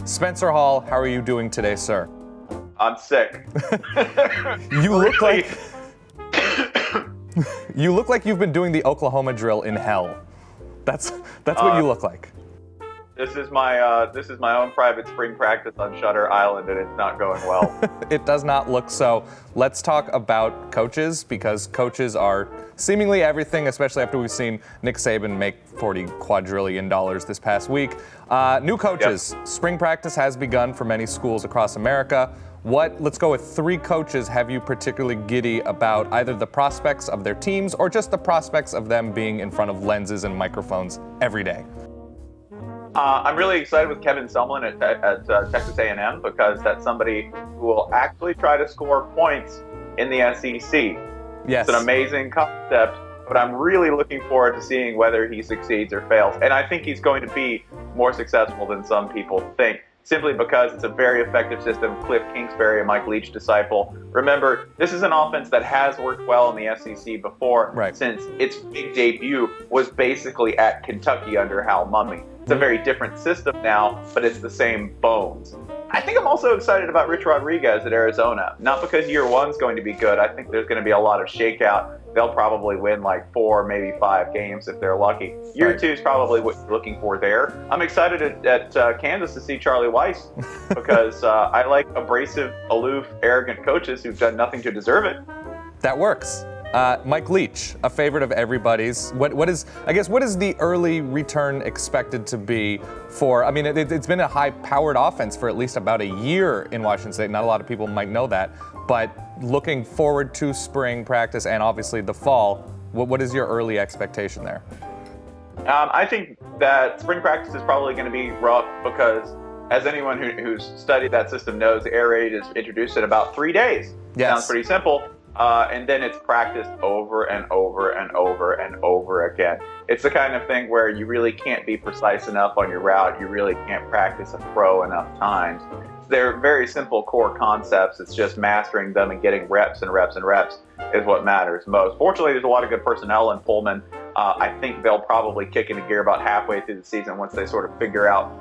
Spencer Hall, how are you doing today, sir? I'm sick. You look like you look like you've been doing the Oklahoma drill in hell. That's what you look like. This is my own private spring practice on Shutter Island, and it's not going well. It does not look so. Let's talk about coaches, because coaches are seemingly everything, especially after we've seen Nick Saban make $40 quadrillion this past week. New coaches. Yep. Spring practice has begun for many schools across America. Let's go with 3 coaches have you particularly giddy about either the prospects of their teams or just the prospects of them being in front of lenses and microphones every day? I'm really excited with Kevin Sumlin at Texas A&M, because that's somebody who will actually try to score points in the SEC. Yes. It's an amazing concept, but I'm really looking forward to seeing whether he succeeds or fails. And I think he's going to be more successful than some people think, simply because it's a very effective system. Cliff Kingsbury, a Mike Leach disciple. Remember, this is an offense that has worked well in the SEC before, right, since its big debut was basically at Kentucky under Hal Mumme. It's a very different system now, but it's the same bones. I think I'm also excited about Rich Rodriguez at Arizona. Not because year one's going to be good. I think there's going to be a lot of shakeout. They'll probably win like 4, maybe 5 games if they're lucky. Year 2 is probably what you're looking for there. I'm excited at Kansas to see Charlie Weiss, because I like abrasive, aloof, arrogant coaches who've done nothing to deserve it. That works. Mike Leach, a favorite of everybody's. What is the early return expected to be for? I mean, it's been a high-powered offense for at least about a year in Washington State. Not a lot of people might know that, but looking forward to spring practice and obviously the fall, what is your early expectation there? I think that spring practice is probably going to be rough, because as anyone who's studied that system knows, the air raid is introduced in about 3 days. Yes. Sounds pretty simple. And then it's practiced over and over and over and over again. It's the kind of thing where you really can't be precise enough on your route. You really can't practice a throw enough times. They're very simple core concepts. It's just mastering them and getting reps and reps and reps is what matters most. Fortunately, there's a lot of good personnel in Pullman. I think they'll probably kick into gear about halfway through the season once they sort of figure out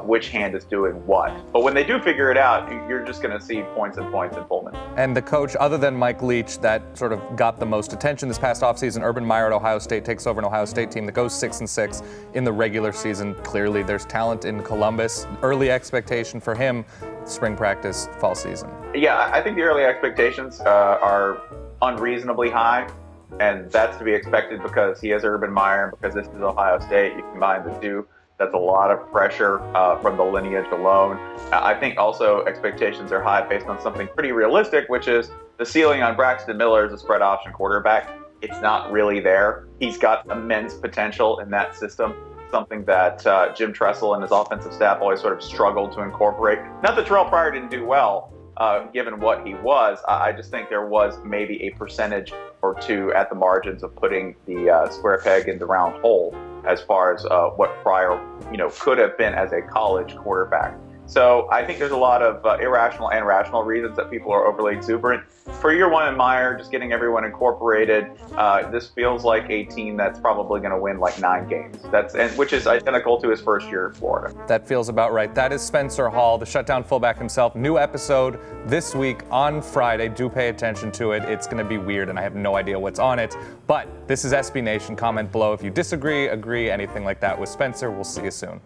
which hand is doing what. But when they do figure it out, you're just going to see points and points in Pullman. And the coach, other than Mike Leach, that sort of got the most attention this past offseason, Urban Meyer at Ohio State, takes over an Ohio State team that goes 6-6 in the regular season. Clearly, there's talent in Columbus. Early expectation for him, spring practice, fall season. Yeah, I think the early expectations are unreasonably high. And that's to be expected because he has Urban Meyer, and because this is Ohio State. You combine the two. That's a lot of pressure from the lineage alone. I think also expectations are high based on something pretty realistic, which is the ceiling on Braxton Miller as a spread option quarterback. It's not really there. He's got immense potential in that system, something that Jim Tressel and his offensive staff always sort of struggled to incorporate. Not that Terrell Pryor didn't do well, given what he was. I just think there was maybe a percentage or two at the margins of putting the square peg in the round hole as far as what Pryor, could have been as a college quarterback. So I think there's a lot of irrational and rational reasons that people are overly exuberant. For year one in Meyer, just getting everyone incorporated, this feels like a team that's probably going to win like 9 games. Which is identical to his first year in Florida. That feels about right. That is Spencer Hall, the Shutdown fullback himself. New episode this week on Friday. Do pay attention to it. It's going to be weird, and I have no idea what's on it. But this is SB Nation. Comment below if you disagree, agree, anything like that with Spencer. We'll see you soon.